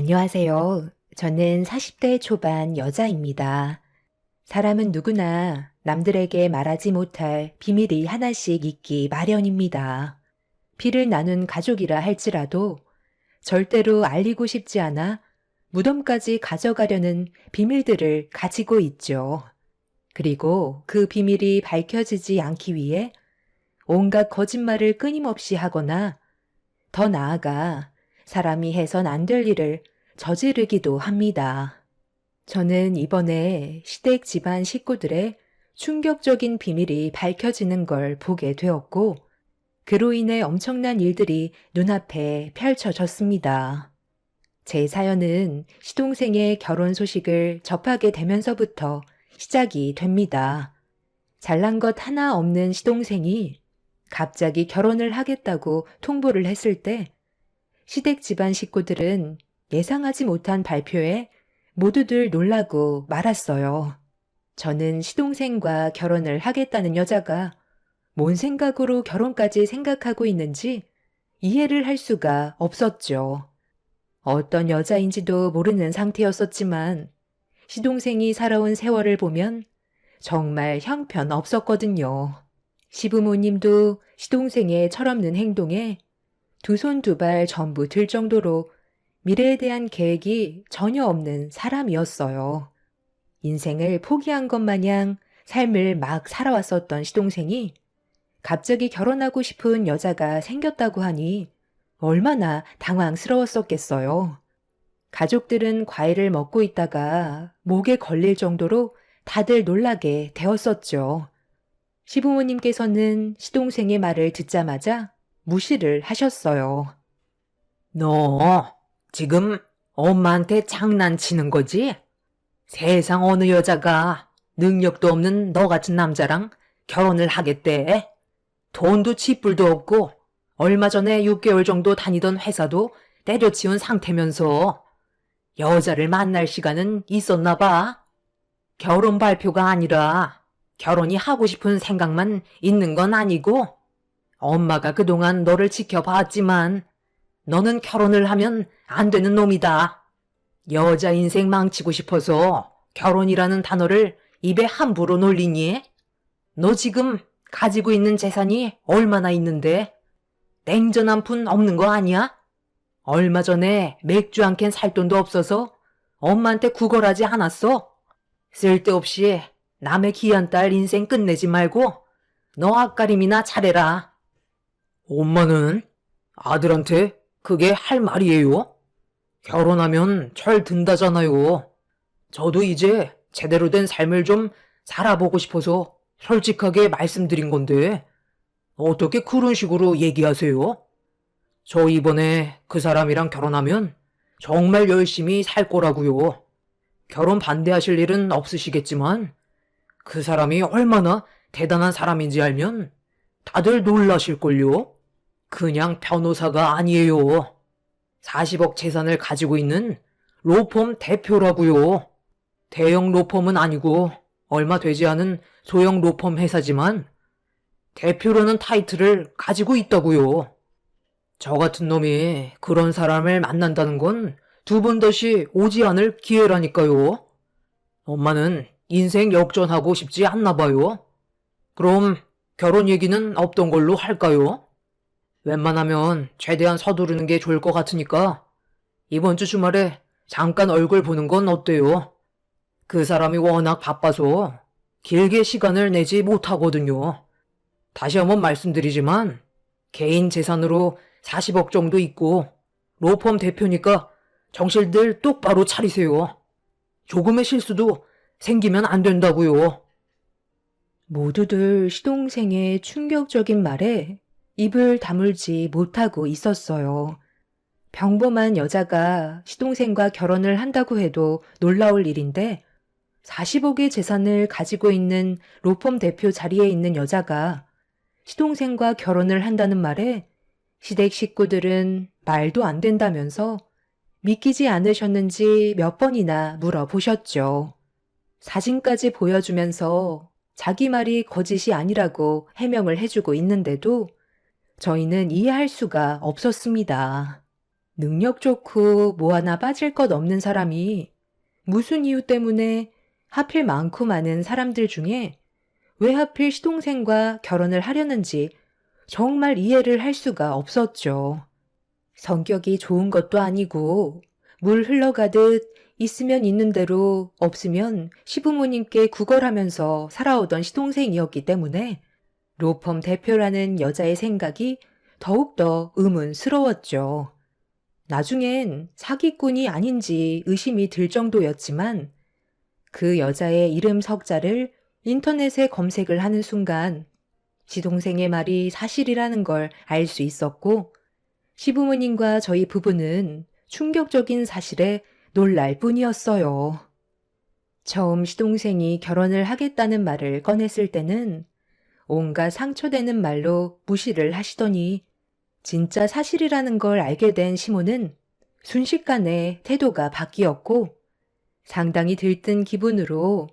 안녕하세요. 저는 40대 초반 여자입니다. 사람은 누구나 남들에게 말하지 못할 비밀이 하나씩 있기 마련입니다. 피를 나눈 가족이라 할지라도 절대로 알리고 싶지 않아 무덤까지 가져가려는 비밀들을 가지고 있죠. 그리고 그 비밀이 밝혀지지 않기 위해 온갖 거짓말을 끊임없이 하거나 더 나아가 사람이 해선 안 될 일을 저지르기도 합니다. 저는 이번에 시댁 집안 식구들의 충격적인 비밀이 밝혀지는 걸 보게 되었고, 그로 인해 엄청난 일들이 눈앞에 펼쳐졌습니다. 제 사연은 시동생의 결혼 소식을 접하게 되면서부터 시작이 됩니다. 잘난 것 하나 없는 시동생이 갑자기 결혼을 하겠다고 통보를 했을 때 시댁 집안 식구들은 예상하지 못한 발표에 모두들 놀라고 말았어요. 저는 시동생과 결혼을 하겠다는 여자가 뭔 생각으로 결혼까지 생각하고 있는지 이해를 할 수가 없었죠. 어떤 여자인지도 모르는 상태였었지만 시동생이 살아온 세월을 보면 정말 형편없었거든요. 시부모님도 시동생의 철없는 행동에 두 손 두 발 전부 들 정도로 미래에 대한 계획이 전혀 없는 사람이었어요. 인생을 포기한 것 마냥 삶을 막 살아왔었던 시동생이 갑자기 결혼하고 싶은 여자가 생겼다고 하니 얼마나 당황스러웠었겠어요. 가족들은 과일을 먹고 있다가 목에 걸릴 정도로 다들 놀라게 되었었죠. 시부모님께서는 시동생의 말을 듣자마자 무시를 하셨어요. 너 지금 엄마한테 장난치는 거지? 세상 어느 여자가 능력도 없는 너 같은 남자랑 결혼을 하겠대? 돈도 쥐뿔도 없고 얼마 전에 6개월 정도 다니던 회사도 때려치운 상태면서 여자를 만날 시간은 있었나 봐. 결혼 발표가 아니라 결혼이 하고 싶은 생각만 있는 건 아니고 엄마가 그동안 너를 지켜봤지만 너는 결혼을 하면 안 되는 놈이다. 여자 인생 망치고 싶어서 결혼이라는 단어를 입에 함부로 놀리니? 너 지금 가지고 있는 재산이 얼마나 있는데? 냉전 한 푼 없는 거 아니야? 얼마 전에 맥주 한 캔 살 돈도 없어서 엄마한테 구걸하지 않았어? 쓸데없이 남의 귀한 딸 인생 끝내지 말고 너 앞가림이나 잘해라. 엄마는 아들한테 그게 할 말이에요? 결혼하면 철 든다잖아요. 저도 이제 제대로 된 삶을 좀 살아보고 싶어서 솔직하게 말씀드린 건데 어떻게 그런 식으로 얘기하세요? 저 이번에 그 사람이랑 결혼하면 정말 열심히 살 거라고요. 결혼 반대하실 일은 없으시겠지만 그 사람이 얼마나 대단한 사람인지 알면 다들 놀라실걸요? 그냥 변호사가 아니에요. 40억 재산을 가지고 있는 로펌 대표라고요. 대형 로펌은 아니고 얼마 되지 않은 소형 로펌 회사지만 대표라는 타이틀을 가지고 있다고요. 저 같은 놈이 그런 사람을 만난다는 건 두 번 다시 오지 않을 기회라니까요. 엄마는 인생 역전하고 싶지 않나 봐요. 그럼 결혼 얘기는 없던 걸로 할까요? 웬만하면 최대한 서두르는 게 좋을 것 같으니까 이번 주 주말에 잠깐 얼굴 보는 건 어때요? 그 사람이 워낙 바빠서 길게 시간을 내지 못하거든요. 다시 한번 말씀드리지만 개인 재산으로 40억 정도 있고 로펌 대표니까 정신들 똑바로 차리세요. 조금의 실수도 생기면 안 된다고요. 모두들 시동생의 충격적인 말에 입을 다물지 못하고 있었어요. 평범한 여자가 시동생과 결혼을 한다고 해도 놀라울 일인데 40억의 재산을 가지고 있는 로펌 대표 자리에 있는 여자가 시동생과 결혼을 한다는 말에 시댁 식구들은 말도 안 된다면서 믿기지 않으셨는지 몇 번이나 물어보셨죠. 사진까지 보여주면서 자기 말이 거짓이 아니라고 해명을 해주고 있는데도 저희는 이해할 수가 없었습니다. 능력 좋고 뭐 하나 빠질 것 없는 사람이 무슨 이유 때문에 하필 많고 많은 사람들 중에 왜 하필 시동생과 결혼을 하려는지 정말 이해를 할 수가 없었죠. 성격이 좋은 것도 아니고 물 흘러가듯 있으면 있는 대로 없으면 시부모님께 구걸하면서 살아오던 시동생이었기 때문에 로펌 대표라는 여자의 생각이 더욱더 의문스러웠죠. 나중엔 사기꾼이 아닌지 의심이 들 정도였지만 그 여자의 이름 석자를 인터넷에 검색을 하는 순간 시동생의 말이 사실이라는 걸 알 수 있었고 시부모님과 저희 부부는 충격적인 사실에 놀랄 뿐이었어요. 처음 시동생이 결혼을 하겠다는 말을 꺼냈을 때는 온갖 상처되는 말로 무시를 하시더니 진짜 사실이라는 걸 알게 된 시모는 순식간에 태도가 바뀌었고 상당히 들뜬 기분으로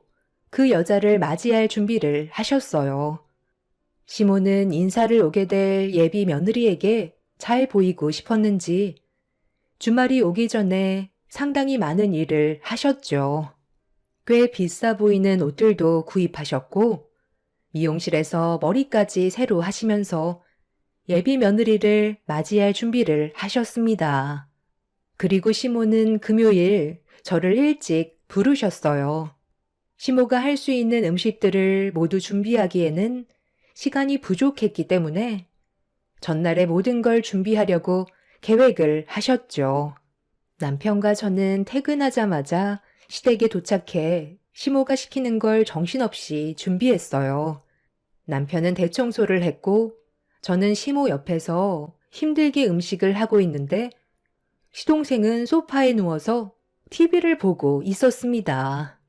그 여자를 맞이할 준비를 하셨어요. 시모는 인사를 오게 될 예비 며느리에게 잘 보이고 싶었는지 주말이 오기 전에 상당히 많은 일을 하셨죠. 꽤 비싸 보이는 옷들도 구입하셨고 미용실에서 머리까지 새로 하시면서 예비 며느리를 맞이할 준비를 하셨습니다. 그리고 시모는 금요일 저를 일찍 부르셨어요. 시모가 할 수 있는 음식들을 모두 준비하기에는 시간이 부족했기 때문에 전날에 모든 걸 준비하려고 계획을 하셨죠. 남편과 저는 퇴근하자마자 시댁에 도착해 시모가 시키는 걸 정신없이 준비했어요. 남편은 대청소를 했고 저는 시모 옆에서 힘들게 음식을 하고 있는데 시동생은 소파에 누워서 TV를 보고 있었습니다.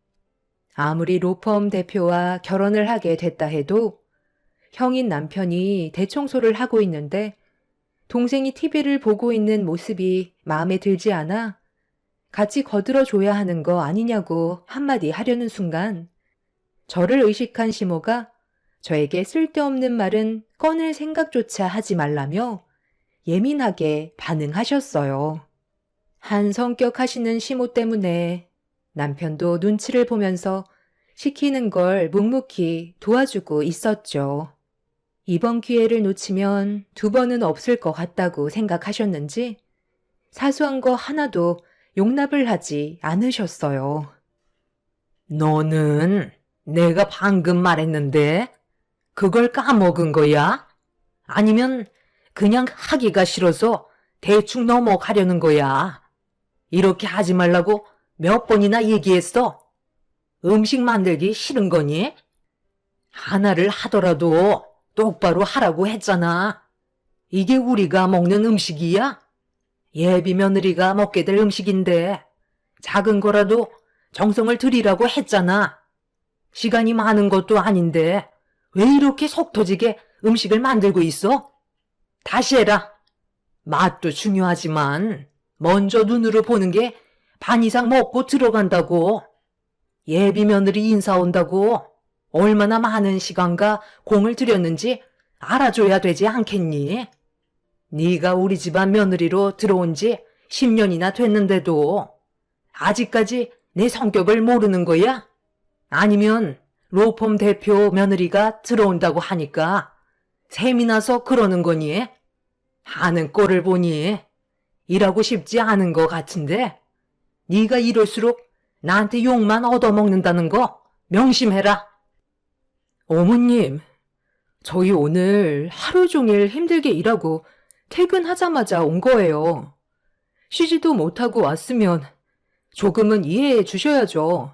아무리 로펌 대표와 결혼을 하게 됐다 해도 형인 남편이 대청소를 하고 있는데 동생이 TV를 보고 있는 모습이 마음에 들지 않아 같이 거들어줘야 하는 거 아니냐고 한마디 하려는 순간 저를 의식한 시모가 저에게 쓸데없는 말은 꺼낼 생각조차 하지 말라며 예민하게 반응하셨어요. 한 성격 하시는 시모 때문에 남편도 눈치를 보면서 시키는 걸 묵묵히 도와주고 있었죠. 이번 기회를 놓치면 두 번은 없을 것 같다고 생각하셨는지 사소한 거 하나도 용납을 하지 않으셨어요. 너는 내가 방금 말했는데 그걸 까먹은 거야? 아니면 그냥 하기가 싫어서 대충 넘어가려는 거야? 이렇게 하지 말라고 몇 번이나 얘기했어? 음식 만들기 싫은 거니? 하나를 하더라도 똑바로 하라고 했잖아. 이게 우리가 먹는 음식이야? 예비 며느리가 먹게 될 음식인데 작은 거라도 정성을 들이라고 했잖아. 시간이 많은 것도 아닌데 왜 이렇게 속 터지게 음식을 만들고 있어? 다시 해라. 맛도 중요하지만 먼저 눈으로 보는 게 반 이상 먹고 들어간다고. 예비 며느리 인사 온다고 얼마나 많은 시간과 공을 들였는지 알아줘야 되지 않겠니? 네가 우리 집안 며느리로 들어온 지 10년이나 됐는데도 아직까지 내 성격을 모르는 거야? 아니면 로펌 대표 며느리가 들어온다고 하니까 셈이 나서 그러는 거니? 하는 꼴을 보니 일하고 싶지 않은 것 같은데 네가 이럴수록 나한테 욕만 얻어먹는다는 거 명심해라. 어머님, 저희 오늘 하루 종일 힘들게 일하고 퇴근하자마자 온 거예요. 쉬지도 못하고 왔으면 조금은 이해해 주셔야죠.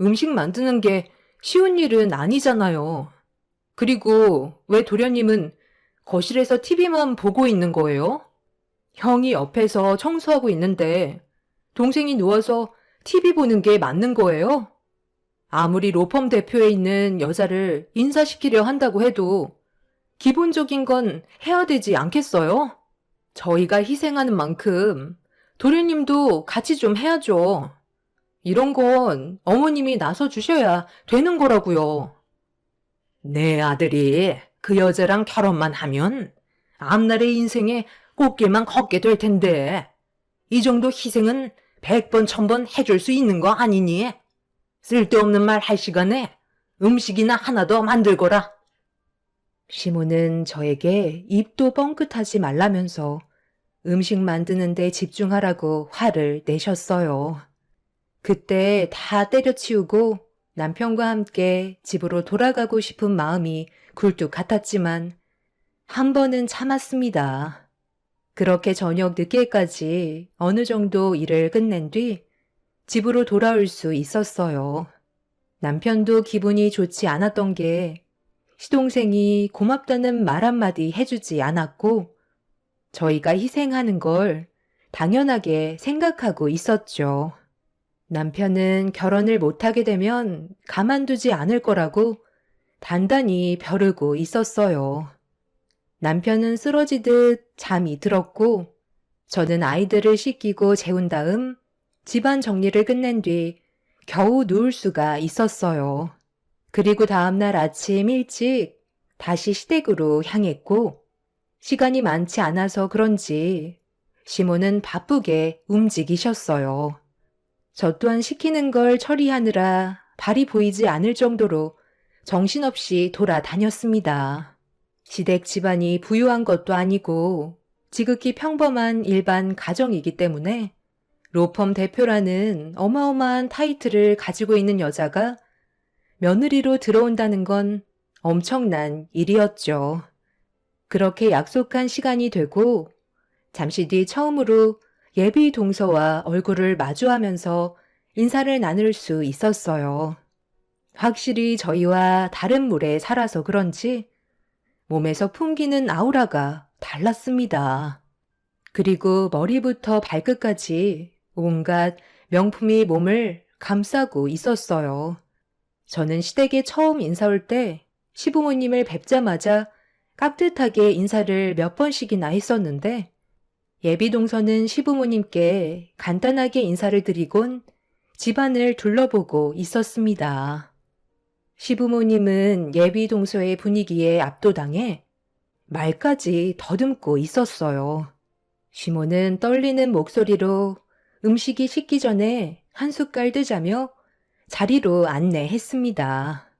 음식 만드는 게 쉬운 일은 아니잖아요. 그리고 왜 도련님은 거실에서 TV만 보고 있는 거예요? 형이 옆에서 청소하고 있는데 동생이 누워서 TV 보는 게 맞는 거예요? 아무리 로펌 대표에 있는 여자를 인사시키려 한다고 해도 기본적인 건 해야 되지 않겠어요? 저희가 희생하는 만큼 도련님도 같이 좀 해야죠. 이런 건 어머님이 나서 주셔야 되는 거라고요. 내 아들이 그 여자랑 결혼만 하면 앞날의 인생에 꽃길만 걷게 될 텐데 이 정도 희생은 100번, 1000번 해줄 수 있는 거 아니니? 쓸데없는 말 할 시간에 음식이나 하나 더 만들거라. 시모는 저에게 입도 뻥끗하지 말라면서 음식 만드는 데 집중하라고 화를 내셨어요. 그때 다 때려치우고 남편과 함께 집으로 돌아가고 싶은 마음이 굴뚝 같았지만 한 번은 참았습니다. 그렇게 저녁 늦게까지 어느 정도 일을 끝낸 뒤 집으로 돌아올 수 있었어요. 남편도 기분이 좋지 않았던 게 시동생이 고맙다는 말 한마디 해주지 않았고 저희가 희생하는 걸 당연하게 생각하고 있었죠. 남편은 결혼을 못하게 되면 가만두지 않을 거라고 단단히 벼르고 있었어요. 남편은 쓰러지듯 잠이 들었고 저는 아이들을 씻기고 재운 다음 집안 정리를 끝낸 뒤 겨우 누울 수가 있었어요. 그리고 다음날 아침 일찍 다시 시댁으로 향했고 시간이 많지 않아서 그런지 시모는 바쁘게 움직이셨어요. 저 또한 시키는 걸 처리하느라 발이 보이지 않을 정도로 정신없이 돌아다녔습니다. 시댁 집안이 부유한 것도 아니고 지극히 평범한 일반 가정이기 때문에 로펌 대표라는 어마어마한 타이틀을 가지고 있는 여자가 며느리로 들어온다는 건 엄청난 일이었죠. 그렇게 약속한 시간이 되고 잠시 뒤 처음으로 예비 동서와 얼굴을 마주하면서 인사를 나눌 수 있었어요. 확실히 저희와 다른 물에 살아서 그런지 몸에서 풍기는 아우라가 달랐습니다. 그리고 머리부터 발끝까지 온갖 명품이 몸을 감싸고 있었어요. 저는 시댁에 처음 인사 올 때 시부모님을 뵙자마자 깍듯하게 인사를 몇 번씩이나 했었는데 예비동서는 시부모님께 간단하게 인사를 드리곤 집안을 둘러보고 있었습니다. 시부모님은 예비동서의 분위기에 압도당해 말까지 더듬고 있었어요. 시모는 떨리는 목소리로 음식이 식기 전에 한 숟갈 뜨자며 자리로 안내했습니다.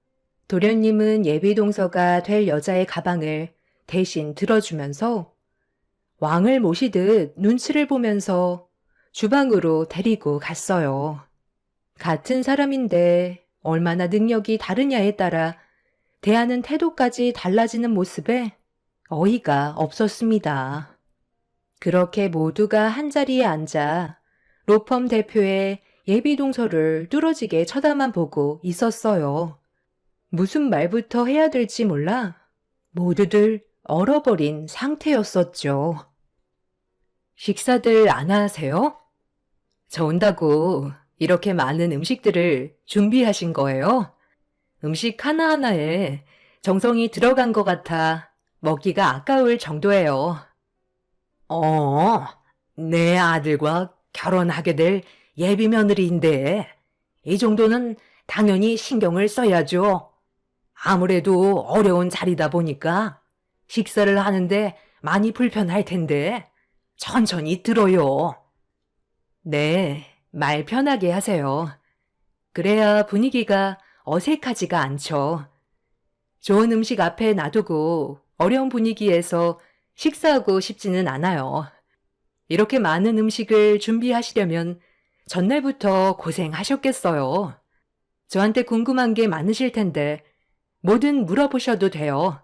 도련님은 예비동서가 될 여자의 가방을 대신 들어주면서 왕을 모시듯 눈치를 보면서 주방으로 데리고 갔어요. 같은 사람인데 얼마나 능력이 다르냐에 따라 대하는 태도까지 달라지는 모습에 어이가 없었습니다. 그렇게 모두가 한자리에 앉아 로펌 대표의 예비동서를 뚫어지게 쳐다만 보고 있었어요. 무슨 말부터 해야 될지 몰라 모두들 얼어버린 상태였었죠. 식사들 안 하세요? 저 온다고 이렇게 많은 음식들을 준비하신 거예요? 음식 하나하나에 정성이 들어간 것 같아 먹기가 아까울 정도예요. 내 아들과 결혼하게 될 예비 며느리인데 이 정도는 당연히 신경을 써야죠. 아무래도 어려운 자리다 보니까 식사를 하는데 많이 불편할 텐데 천천히 들어요. 네, 말 편하게 하세요. 그래야 분위기가 어색하지가 않죠. 좋은 음식 앞에 놔두고 어려운 분위기에서 식사하고 싶지는 않아요. 이렇게 많은 음식을 준비하시려면 전날부터 고생하셨겠어요. 저한테 궁금한 게 많으실 텐데 뭐든 물어보셔도 돼요.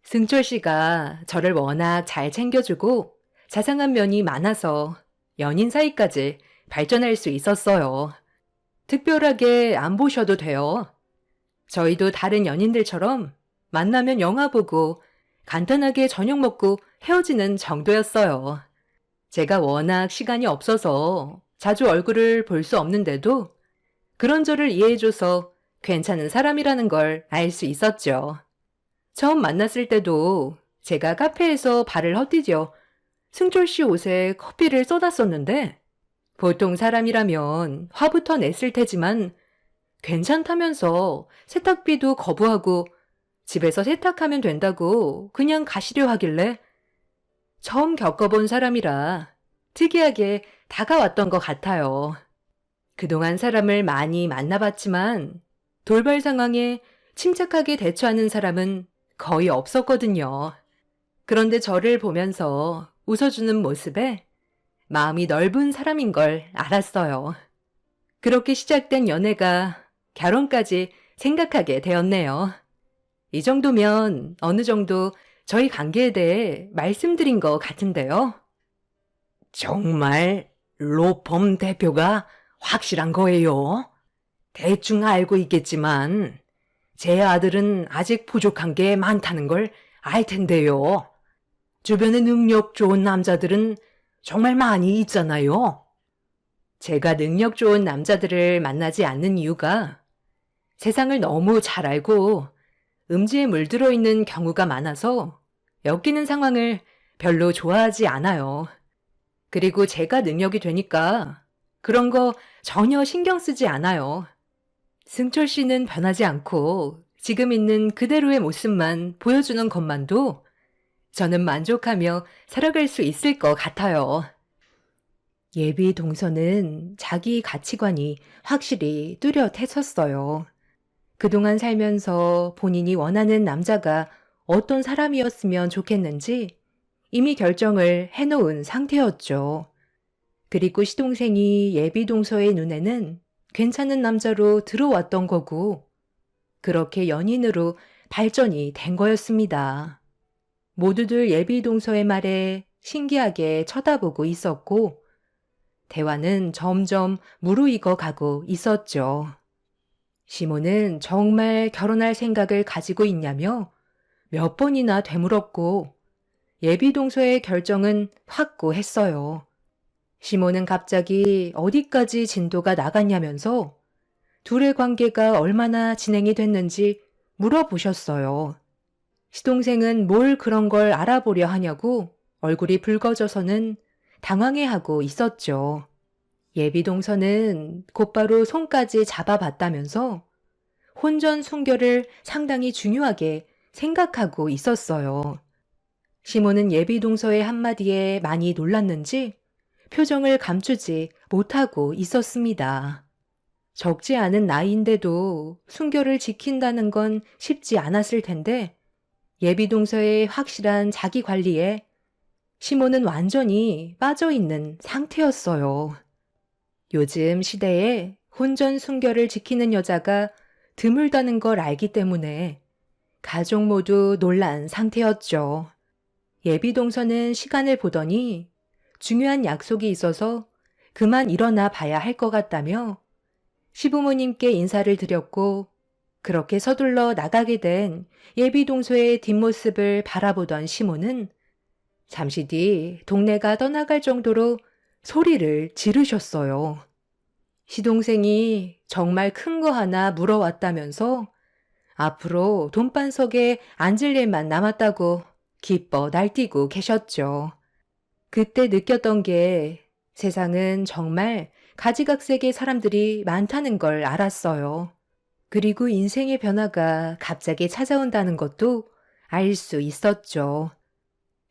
승철 씨가 저를 워낙 잘 챙겨주고 자상한 면이 많아서 연인 사이까지 발전할 수 있었어요. 특별하게 안 보셔도 돼요. 저희도 다른 연인들처럼 만나면 영화 보고 간단하게 저녁 먹고 헤어지는 정도였어요. 제가 워낙 시간이 없어서 자주 얼굴을 볼 수 없는데도 그런 저를 이해해줘서 괜찮은 사람이라는 걸 알 수 있었죠. 처음 만났을 때도 제가 카페에서 발을 헛디뎌 승철 씨 옷에 커피를 쏟았었는데 보통 사람이라면 화부터 냈을 테지만 괜찮다면서 세탁비도 거부하고 집에서 세탁하면 된다고 그냥 가시려 하길래 처음 겪어본 사람이라 특이하게 다가왔던 것 같아요. 그동안 사람을 많이 만나봤지만 돌발 상황에 침착하게 대처하는 사람은 거의 없었거든요. 그런데 저를 보면서 웃어주는 모습에 마음이 넓은 사람인 걸 알았어요. 그렇게 시작된 연애가 결혼까지 생각하게 되었네요. 이 정도면 어느 정도 저희 관계에 대해 말씀드린 것 같은데요. 정말 로펌 대표가 확실한 거예요. 대충 알고 있겠지만 제 아들은 아직 부족한 게 많다는 걸 알 텐데요. 주변에 능력 좋은 남자들은 정말 많이 있잖아요. 제가 능력 좋은 남자들을 만나지 않는 이유가 세상을 너무 잘 알고 음지에 물들어 있는 경우가 많아서 엮이는 상황을 별로 좋아하지 않아요. 그리고 제가 능력이 되니까 그런 거 전혀 신경 쓰지 않아요. 승철 씨는 변하지 않고 지금 있는 그대로의 모습만 보여주는 것만도 저는 만족하며 살아갈 수 있을 것 같아요. 예비 동서는 자기 가치관이 확실히 뚜렷했었어요. 그동안 살면서 본인이 원하는 남자가 어떤 사람이었으면 좋겠는지 이미 결정을 해놓은 상태였죠. 그리고 시동생이 예비 동서의 눈에는 괜찮은 남자로 들어왔던 거고, 그렇게 연인으로 발전이 된 거였습니다. 모두들 예비 동서의 말에 신기하게 쳐다보고 있었고, 대화는 점점 무르익어 가고 있었죠. 시몬은 정말 결혼할 생각을 가지고 있냐며 몇 번이나 되물었고, 예비 동서의 결정은 확고했어요. 시몬은 갑자기 어디까지 진도가 나갔냐면서 둘의 관계가 얼마나 진행이 됐는지 물어보셨어요. 시동생은 뭘 그런 걸 알아보려 하냐고 얼굴이 붉어져서는 당황해하고 있었죠. 예비 동서는 곧바로 손까지 잡아봤다면서 혼전 순결을 상당히 중요하게 생각하고 있었어요. 시몬은 예비 동서의 한마디에 많이 놀랐는지 표정을 감추지 못하고 있었습니다. 적지 않은 나이인데도 순결을 지킨다는 건 쉽지 않았을 텐데 예비 동서의 확실한 자기 관리에 시몬은 완전히 빠져있는 상태였어요. 요즘 시대에 혼전 순결을 지키는 여자가 드물다는 걸 알기 때문에 가족 모두 놀란 상태였죠. 예비 동서는 시간을 보더니 중요한 약속이 있어서 그만 일어나 봐야 할 것 같다며 시부모님께 인사를 드렸고 그렇게 서둘러 나가게 된 예비 동서의 뒷모습을 바라보던 시몬은 잠시 뒤 동네가 떠나갈 정도로 소리를 지르셨어요. 시동생이 정말 큰 거 하나 물어왔다면서 앞으로 돈반석에 앉을 일만 남았다고 기뻐 날뛰고 계셨죠. 그때 느꼈던 게 세상은 정말 가지각색의 사람들이 많다는 걸 알았어요. 그리고 인생의 변화가 갑자기 찾아온다는 것도 알 수 있었죠.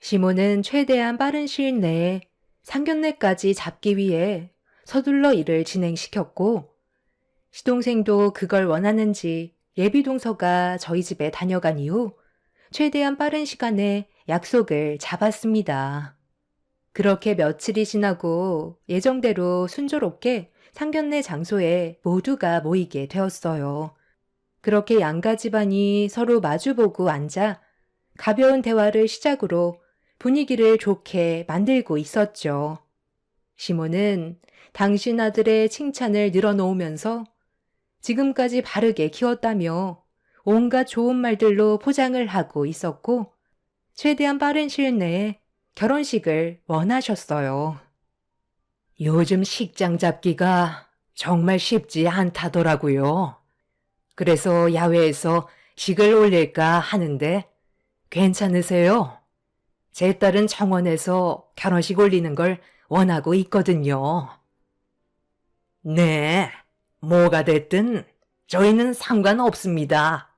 시몬은 최대한 빠른 시일 내에 상견례까지 잡기 위해 서둘러 일을 진행시켰고 시동생도 그걸 원하는지 예비동서가 저희 집에 다녀간 이후 최대한 빠른 시간에 약속을 잡았습니다. 그렇게 며칠이 지나고 예정대로 순조롭게 상견례 장소에 모두가 모이게 되었어요. 그렇게 양가 집안이 서로 마주보고 앉아 가벼운 대화를 시작으로 분위기를 좋게 만들고 있었죠. 시몬은 당신 아들의 칭찬을 늘어놓으면서 지금까지 바르게 키웠다며 온갖 좋은 말들로 포장을 하고 있었고 최대한 빠른 시일 내에 결혼식을 원하셨어요. 요즘 식장 잡기가 정말 쉽지 않다더라고요. 그래서 야외에서 식을 올릴까 하는데 괜찮으세요? 제 딸은 정원에서 결혼식 올리는 걸 원하고 있거든요. 네, 뭐가 됐든 저희는 상관없습니다.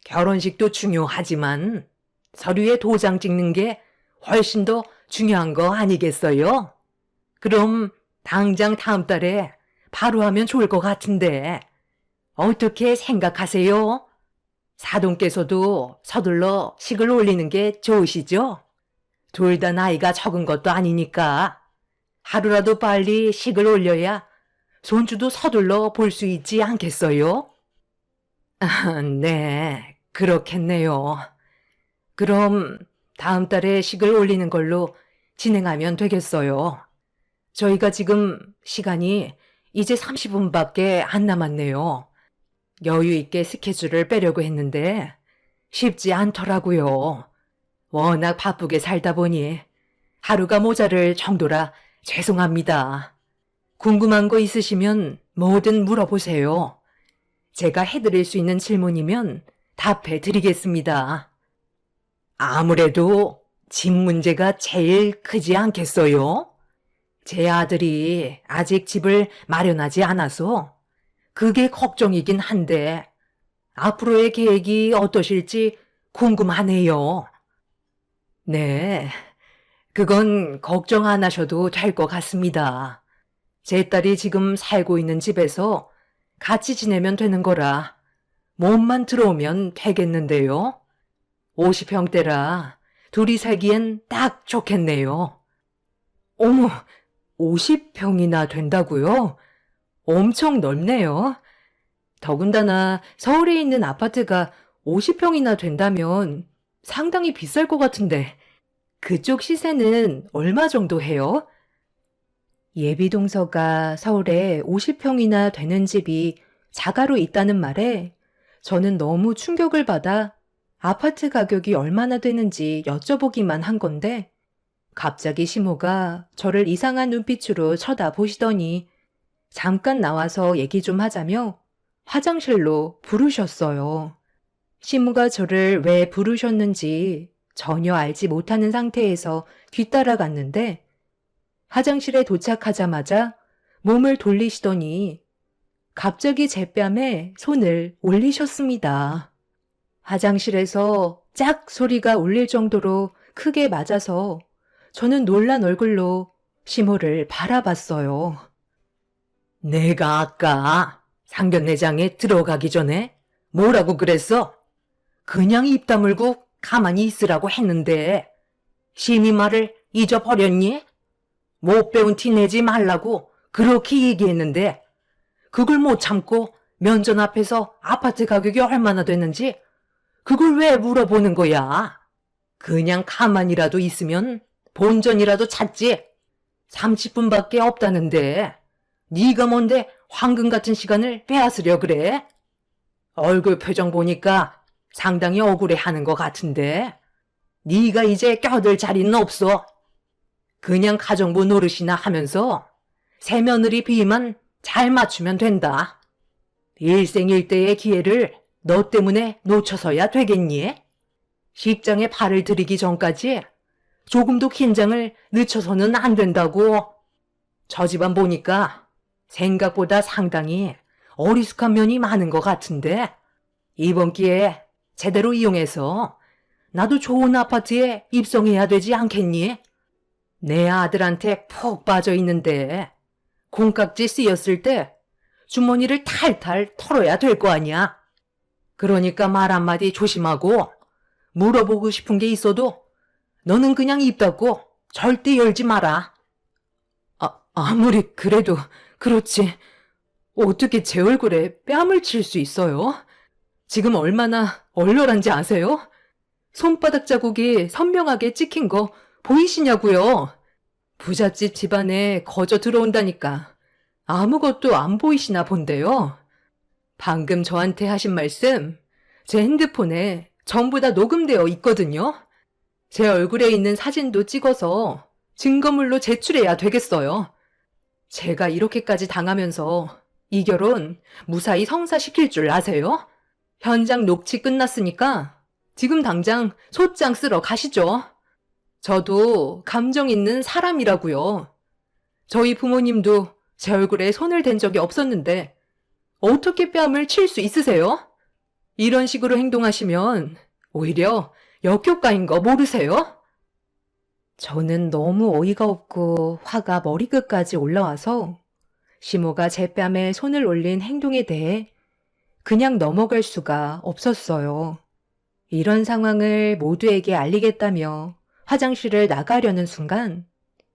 결혼식도 중요하지만 서류에 도장 찍는 게 훨씬 더 중요한 거 아니겠어요? 그럼 당장 다음 달에 바로 하면 좋을 것 같은데 어떻게 생각하세요? 사돈께서도 서둘러 식을 올리는 게 좋으시죠? 둘 다 나이가 적은 것도 아니니까 하루라도 빨리 식을 올려야 손주도 서둘러 볼 수 있지 않겠어요? 네, 그렇겠네요. 그럼 다음 달에 식을 올리는 걸로 진행하면 되겠어요. 저희가 지금 시간이 이제 30분밖에 안 남았네요. 여유 있게 스케줄을 빼려고 했는데 쉽지 않더라고요. 워낙 바쁘게 살다 보니 하루가 모자랄 정도라 죄송합니다. 궁금한 거 있으시면 뭐든 물어보세요. 제가 해드릴 수 있는 질문이면 답해 드리겠습니다. 아무래도 집 문제가 제일 크지 않겠어요? 제 아들이 아직 집을 마련하지 않아서 그게 걱정이긴 한데 앞으로의 계획이 어떠실지 궁금하네요. 네, 그건 걱정 안 하셔도 될 것 같습니다. 제 딸이 지금 살고 있는 집에서 같이 지내면 되는 거라 몸만 들어오면 되겠는데요. 50평대라 둘이 살기엔 딱 좋겠네요. 어머, 50평이나 된다고요? 엄청 넓네요. 더군다나 서울에 있는 아파트가 50평이나 된다면 상당히 비쌀 것 같은데 그쪽 시세는 얼마 정도 해요? 예비동서가 서울에 50평이나 되는 집이 자가로 있다는 말에 저는 너무 충격을 받아 아파트 가격이 얼마나 되는지 여쭤보기만 한 건데 갑자기 시모가 저를 이상한 눈빛으로 쳐다보시더니 잠깐 나와서 얘기 좀 하자며 화장실로 부르셨어요. 시모가 저를 왜 부르셨는지 전혀 알지 못하는 상태에서 뒤따라갔는데 화장실에 도착하자마자 몸을 돌리시더니 갑자기 제 뺨에 손을 올리셨습니다. 화장실에서 짝 소리가 울릴 정도로 크게 맞아서 저는 놀란 얼굴로 시모를 바라봤어요. 내가 아까 상견례장에 들어가기 전에 뭐라고 그랬어? 그냥 입 다물고 가만히 있으라고 했는데 심이 말을 잊어버렸니? 못 배운 티 내지 말라고 그렇게 얘기했는데 그걸 못 참고 면전 앞에서 아파트 가격이 얼마나 됐는지 그걸 왜 물어보는 거야? 그냥 가만히라도 있으면 본전이라도 찾지. 30분밖에 없다는데 네가 뭔데 황금 같은 시간을 빼앗으려 그래? 얼굴 표정 보니까 상당히 억울해하는 것 같은데 네가 이제 껴들 자리는 없어. 그냥 가정부 노릇이나 하면서 새며느리 비위만 잘 맞추면 된다. 일생일대의 기회를 너 때문에 놓쳐서야 되겠니? 식장에 발을 들이기 전까지 조금도 긴장을 늦춰서는 안 된다고. 저 집안 보니까 생각보다 상당히 어리숙한 면이 많은 것 같은데 이번 기회에 제대로 이용해서 나도 좋은 아파트에 입성해야 되지 않겠니? 내 아들한테 푹 빠져 있는데 콩깍지 쓰였을 때 주머니를 탈탈 털어야 될 거 아니야. 그러니까 말 한마디 조심하고 물어보고 싶은 게 있어도 너는 그냥 입 닫고 절대 열지 마라. 아무리 그래도 그렇지. 어떻게 제 얼굴에 뺨을 칠 수 있어요? 지금 얼마나 얼얼한지 아세요? 손바닥 자국이 선명하게 찍힌 거 보이시냐고요? 부잣집 집안에 거저 들어온다니까 아무것도 안 보이시나 본데요. 방금 저한테 하신 말씀 제 핸드폰에 전부 다 녹음되어 있거든요. 제 얼굴에 있는 사진도 찍어서 증거물로 제출해야 되겠어요. 제가 이렇게까지 당하면서 이 결혼 무사히 성사시킬 줄 아세요? 현장 녹취 끝났으니까 지금 당장 소장 쓰러 가시죠. 저도 감정 있는 사람이라고요. 저희 부모님도 제 얼굴에 손을 댄 적이 없었는데 어떻게 뺨을 칠 수 있으세요? 이런 식으로 행동하시면 오히려 역효과인 거 모르세요? 저는 너무 어이가 없고 화가 머리끝까지 올라와서 시모가 제 뺨에 손을 올린 행동에 대해 그냥 넘어갈 수가 없었어요. 이런 상황을 모두에게 알리겠다며 화장실을 나가려는 순간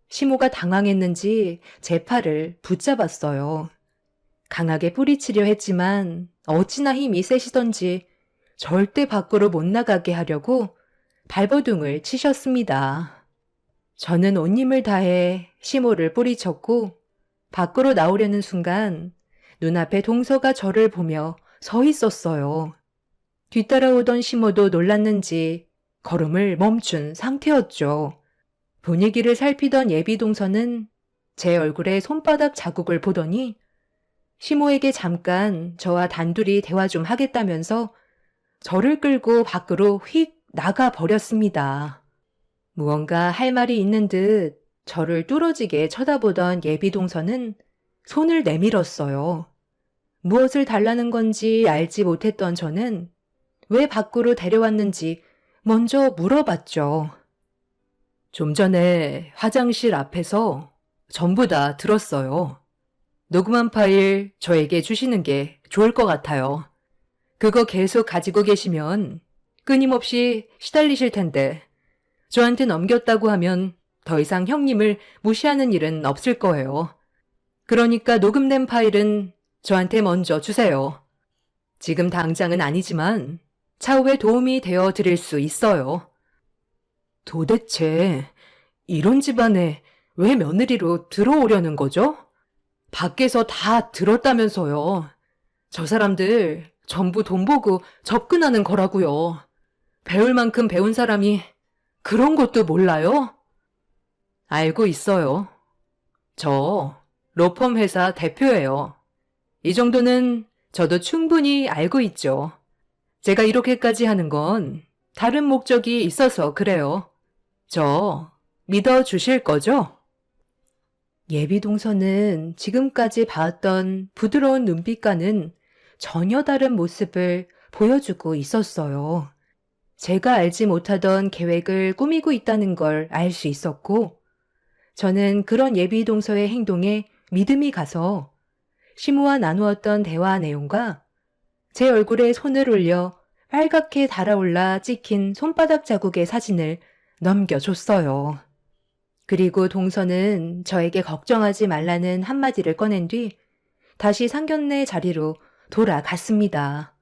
시모가 당황했는지 제 팔을 붙잡았어요. 강하게 뿌리치려 했지만 어찌나 힘이 세시던지 절대 밖으로 못 나가게 하려고 발버둥을 치셨습니다. 저는 온 힘을 다해 시모를 뿌리쳤고 밖으로 나오려는 순간 눈앞에 동서가 저를 보며 서 있었어요. 뒤따라오던 시모도 놀랐는지 걸음을 멈춘 상태였죠. 분위기를 살피던 예비동서는 제 얼굴에 손바닥 자국을 보더니 시모에게 잠깐 저와 단둘이 대화 좀 하겠다면서 저를 끌고 밖으로 휙 나가 버렸습니다. 무언가 할 말이 있는 듯 저를 뚫어지게 쳐다보던 예비동서는 손을 내밀었어요. 무엇을 달라는 건지 알지 못했던 저는 왜 밖으로 데려왔는지 먼저 물어봤죠. 좀 전에 화장실 앞에서 전부 다 들었어요. 녹음한 파일 저에게 주시는 게 좋을 것 같아요. 그거 계속 가지고 계시면 끊임없이 시달리실 텐데 저한테 넘겼다고 하면 더 이상 형님을 무시하는 일은 없을 거예요. 그러니까 녹음된 파일은 저한테 먼저 주세요. 지금 당장은 아니지만 차후에 도움이 되어 드릴 수 있어요. 도대체 이런 집안에 왜 며느리로 들어오려는 거죠? 밖에서 다 들었다면서요. 저 사람들 전부 돈 보고 접근하는 거라고요. 배울 만큼 배운 사람이 그런 것도 몰라요? 알고 있어요. 저 로펌 회사 대표예요. 이 정도는 저도 충분히 알고 있죠. 제가 이렇게까지 하는 건 다른 목적이 있어서 그래요. 저 믿어주실 거죠? 예비동서는 지금까지 봐왔던 부드러운 눈빛과는 전혀 다른 모습을 보여주고 있었어요. 제가 알지 못하던 계획을 꾸미고 있다는 걸 알 수 있었고, 저는 그런 예비동서의 행동에 믿음이 가서 시모와 나누었던 대화 내용과 제 얼굴에 손을 올려 빨갛게 달아올라 찍힌 손바닥 자국의 사진을 넘겨줬어요. 그리고 동서는 저에게 걱정하지 말라는 한마디를 꺼낸 뒤 다시 상견례 자리로 돌아갔습니다.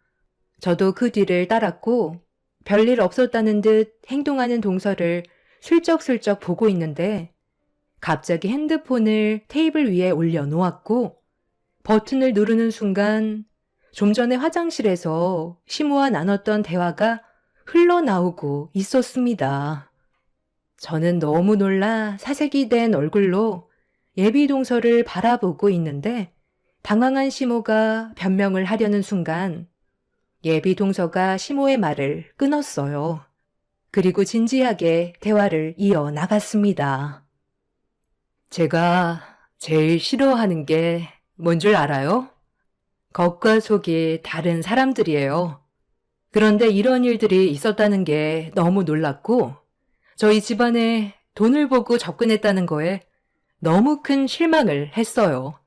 저도 그 뒤를 따랐고 별일 없었다는 듯 행동하는 동서를 슬쩍슬쩍 보고 있는데 갑자기 핸드폰을 테이블 위에 올려놓았고 버튼을 누르는 순간 좀 전에 화장실에서 시모와 나눴던 대화가 흘러나오고 있었습니다. 저는 너무 놀라 사색이 된 얼굴로 예비동서를 바라보고 있는데 당황한 시모가 변명을 하려는 순간 예비동서가 시모의 말을 끊었어요. 그리고 진지하게 대화를 이어나갔습니다. 제가 제일 싫어하는 게 뭔 줄 알아요? 겉과 속이 다른 사람들이에요. 그런데 이런 일들이 있었다는 게 너무 놀랐고 저희 집안에 돈을 보고 접근했다는 거에 너무 큰 실망을 했어요.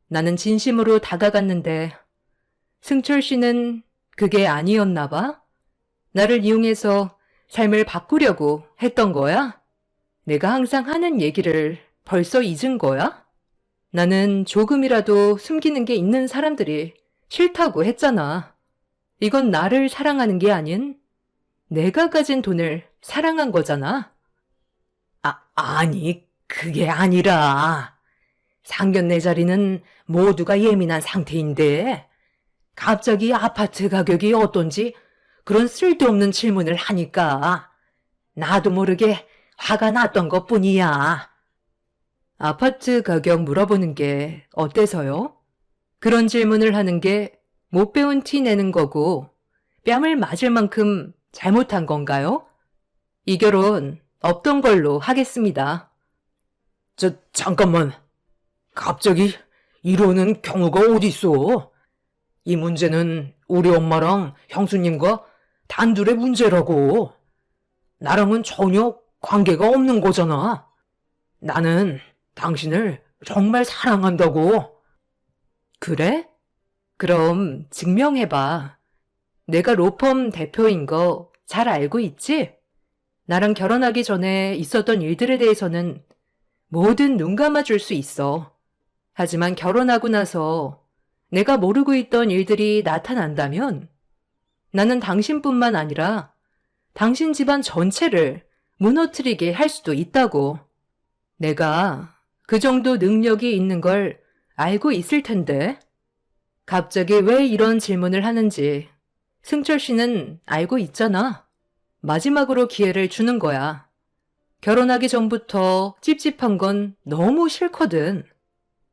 나는 진심으로 다가갔는데 승철 씨는 그게 아니었나 봐? 나를 이용해서 삶을 바꾸려고 했던 거야? 내가 항상 하는 얘기를 벌써 잊은 거야? 나는 조금이라도 숨기는 게 있는 사람들이 싫다고 했잖아. 이건 나를 사랑하는 게 아닌 내가 가진 돈을 사랑한 거잖아. 아니, 그게 아니라 상견례 자리는 모두가 예민한 상태인데 갑자기 아파트 가격이 어떤지 그런 쓸데없는 질문을 하니까 나도 모르게 화가 났던 것뿐이야. 아파트 가격 물어보는 게 어때서요? 그런 질문을 하는 게 못 배운 티 내는 거고 뺨을 맞을 만큼 잘못한 건가요? 이 결혼 없던 걸로 하겠습니다. 잠깐만. 갑자기 이러는 경우가 어딨어? 이 문제는 우리 엄마랑 형수님과 단둘의 문제라고. 나랑은 전혀 관계가 없는 거잖아. 나는 당신을 정말 사랑한다고. 그래? 그럼 증명해봐. 내가 로펌 대표인 거 잘 알고 있지? 나랑 결혼하기 전에 있었던 일들에 대해서는 뭐든 눈 감아줄 수 있어. 하지만 결혼하고 나서 내가 모르고 있던 일들이 나타난다면 나는 당신뿐만 아니라 당신 집안 전체를 무너뜨리게 할 수도 있다고. 내가 그 정도 능력이 있는 걸 알고 있을 텐데. 갑자기 왜 이런 질문을 하는지 승철 씨는 알고 있잖아. 마지막으로 기회를 주는 거야. 결혼하기 전부터 찝찝한 건 너무 싫거든.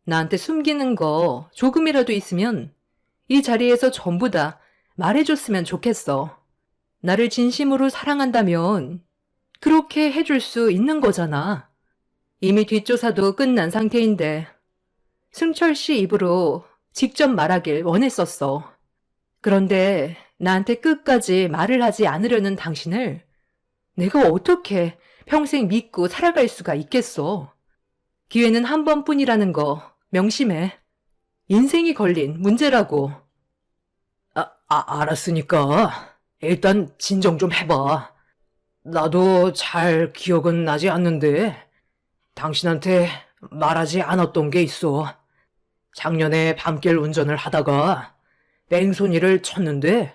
나한테 숨기는 거 조금이라도 있으면 이 자리에서 전부 다 말해줬으면 좋겠어. 나를 진심으로 사랑한다면 그렇게 해줄 수 있는 거잖아. 이미 뒷조사도 끝난 상태인데 승철 씨 입으로 직접 말하길 원했었어. 그런데 나한테 끝까지 말을 하지 않으려는 당신을 내가 어떻게 평생 믿고 살아갈 수가 있겠어. 기회는 한 번뿐이라는 거 명심해. 인생이 걸린 문제라고. 알았으니까 일단 진정 좀 해봐. 나도 잘 기억은 나지 않는데 당신한테 말하지 않았던 게 있어. 작년에 밤길 운전을 하다가 뺑소니를 쳤는데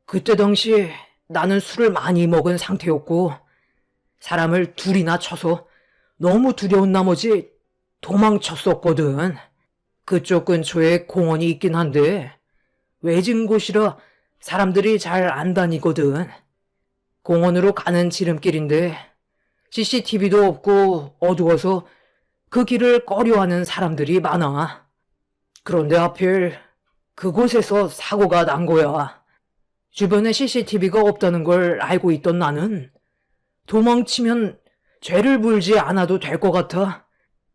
그때 당시 나는 술을 많이 먹은 상태였고 사람을 둘이나 쳐서 너무 두려운 나머지 도망쳤었거든. 그쪽 근처에 공원이 있긴 한데 외진 곳이라 사람들이 잘 안 다니거든. 공원으로 가는 지름길인데 CCTV도 없고 어두워서 그 길을 꺼려하는 사람들이 많아. 그런데 하필 그곳에서 사고가 난 거야. 주변에 CCTV가 없다는 걸 알고 있던 나는 도망치면 죄를 물지 않아도 될 것 같아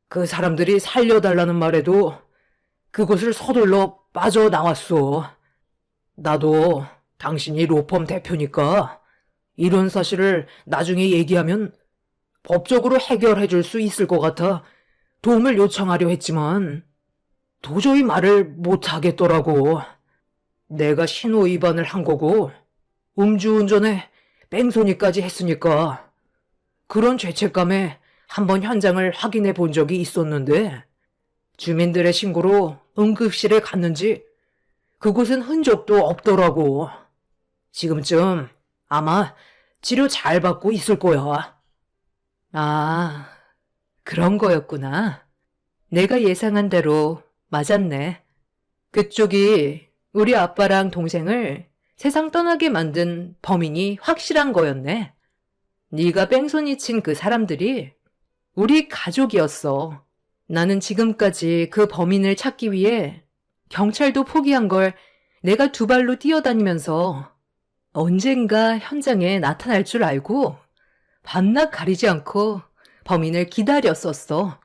그 사람들이 살려달라는 말에도 그곳을 서둘러 빠져나왔어. 나도 당신이 로펌 대표니까 이런 사실을 나중에 얘기하면 법적으로 해결해 줄 수 있을 것 같아 도움을 요청하려 했지만 도저히 말을 못 하겠더라고. 내가 신호 위반을 한 거고 음주운전에 뺑소니까지 했으니까 그런 죄책감에 한번 현장을 확인해 본 적이 있었는데 주민들의 신고로 응급실에 갔는지 그곳은 흔적도 없더라고. 지금쯤 아마 치료 잘 받고 있을 거야. 아, 그런 거였구나. 내가 예상한 대로 맞았네. 그쪽이 우리 아빠랑 동생을 세상 떠나게 만든 범인이 확실한 거였네. 네가 뺑소니 친 그 사람들이 우리 가족이었어. 나는 지금까지 그 범인을 찾기 위해 경찰도 포기한 걸 내가 두 발로 뛰어다니면서 언젠가 현장에 나타날 줄 알고 밤낮 가리지 않고 범인을 기다렸었어.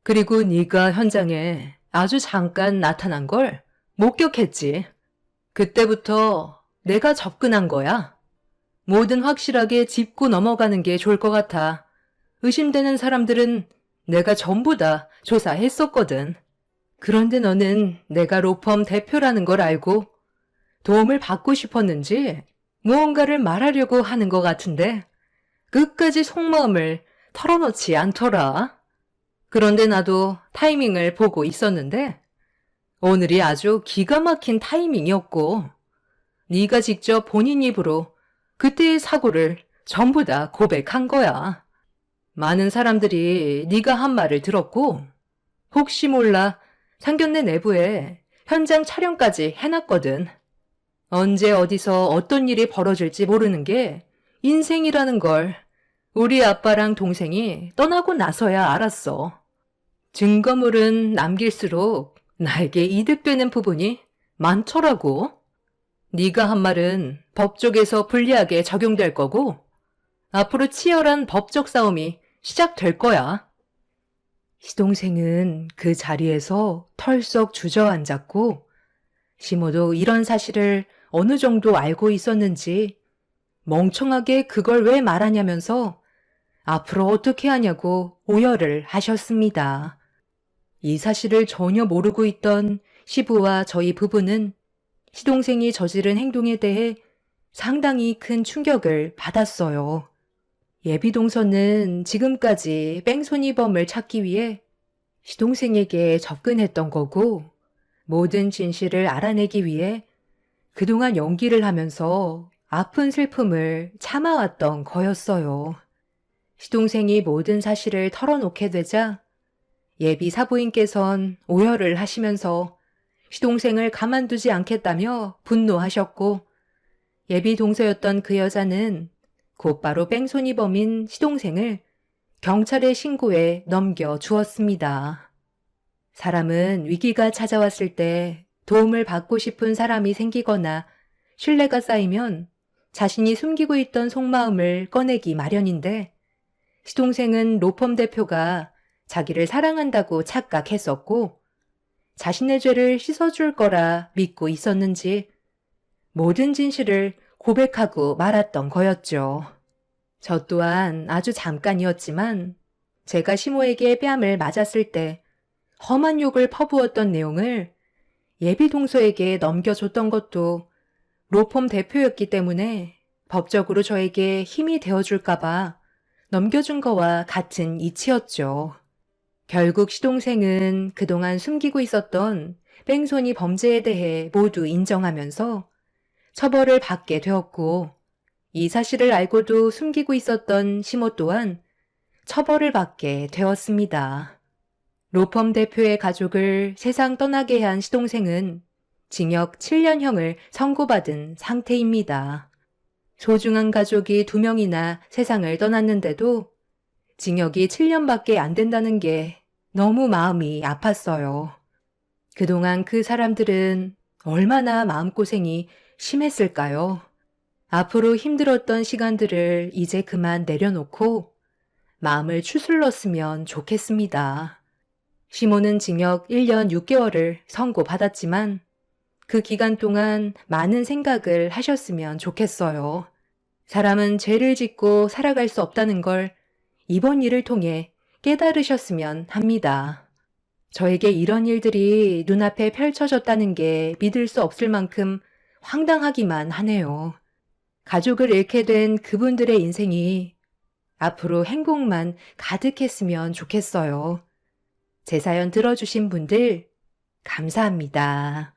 그리고 네가 현장에 아주 잠깐 나타난 걸 목격했지. 그때부터 내가 접근한 거야. 뭐든 확실하게 짚고 넘어가는 게 좋을 것 같아. 의심되는 사람들은 내가 전부 다 조사했었거든. 그런데 너는 내가 로펌 대표라는 걸 알고 도움을 받고 싶었는지 무언가를 말하려고 하는 것 같은데 끝까지 속마음을 털어놓지 않더라. 그런데 나도 타이밍을 보고 있었는데 오늘이 아주 기가 막힌 타이밍이었고 네가 직접 본인 입으로 그때의 사고를 전부 다 고백한 거야. 많은 사람들이 네가 한 말을 들었고 혹시 몰라 상견례 내부에 현장 촬영까지 해놨거든. 언제 어디서 어떤 일이 벌어질지 모르는 게 인생이라는 걸 우리 아빠랑 동생이 떠나고 나서야 알았어. 증거물은 남길수록 나에게 이득되는 부분이 많더라고. 네가 한 말은 법쪽에서 불리하게 적용될 거고 앞으로 치열한 법적 싸움이 시작될 거야. 시동생은 그 자리에서 털썩 주저앉았고 시모도 이런 사실을 어느 정도 알고 있었는지 멍청하게 그걸 왜 말하냐면서 앞으로 어떻게 하냐고 오열을 하셨습니다. 이 사실을 전혀 모르고 있던 시부와 저희 부부는 시동생이 저지른 행동에 대해 상당히 큰 충격을 받았어요. 예비동서는 지금까지 뺑소니범을 찾기 위해 시동생에게 접근했던 거고, 모든 진실을 알아내기 위해 그동안 연기를 하면서 아픈 슬픔을 참아왔던 거였어요. 시동생이 모든 사실을 털어놓게 되자 예비 사부인께선 오열을 하시면서 시동생을 가만두지 않겠다며 분노하셨고, 예비 동서였던 그 여자는 곧바로 뺑소니범인 시동생을 경찰에 신고해 넘겨주었습니다. 사람은 위기가 찾아왔을 때 도움을 받고 싶은 사람이 생기거나 신뢰가 쌓이면 자신이 숨기고 있던 속마음을 꺼내기 마련인데, 시동생은 로펌 대표가 자기를 사랑한다고 착각했었고, 자신의 죄를 씻어줄 거라 믿고 있었는지 모든 진실을 고백하고 말았던 거였죠. 저 또한 아주 잠깐이었지만 제가 시모에게 뺨을 맞았을 때 험한 욕을 퍼부었던 내용을 예비 동서에게 넘겨줬던 것도 로펌 대표였기 때문에 법적으로 저에게 힘이 되어줄까봐 넘겨준 거와 같은 이치였죠. 결국 시동생은 그동안 숨기고 있었던 뺑소니 범죄에 대해 모두 인정하면서 처벌을 받게 되었고, 이 사실을 알고도 숨기고 있었던 시모 또한 처벌을 받게 되었습니다. 로펌 대표의 가족을 세상 떠나게 한 시동생은 징역 7년형을 선고받은 상태입니다. 소중한 가족이 2명이나 세상을 떠났는데도 징역이 7년밖에 안 된다는 게 너무 마음이 아팠어요. 그동안 그 사람들은 얼마나 마음고생이 심했을까요? 앞으로 힘들었던 시간들을 이제 그만 내려놓고 마음을 추슬렀으면 좋겠습니다. 시모는 징역 1년 6개월을 선고받았지만 그 기간 동안 많은 생각을 하셨으면 좋겠어요. 사람은 죄를 짓고 살아갈 수 없다는 걸 이번 일을 통해 깨달으셨으면 합니다. 저에게 이런 일들이 눈앞에 펼쳐졌다는 게 믿을 수 없을 만큼 황당하기만 하네요. 가족을 잃게 된 그분들의 인생이 앞으로 행복만 가득했으면 좋겠어요. 제 사연 들어주신 분들 감사합니다.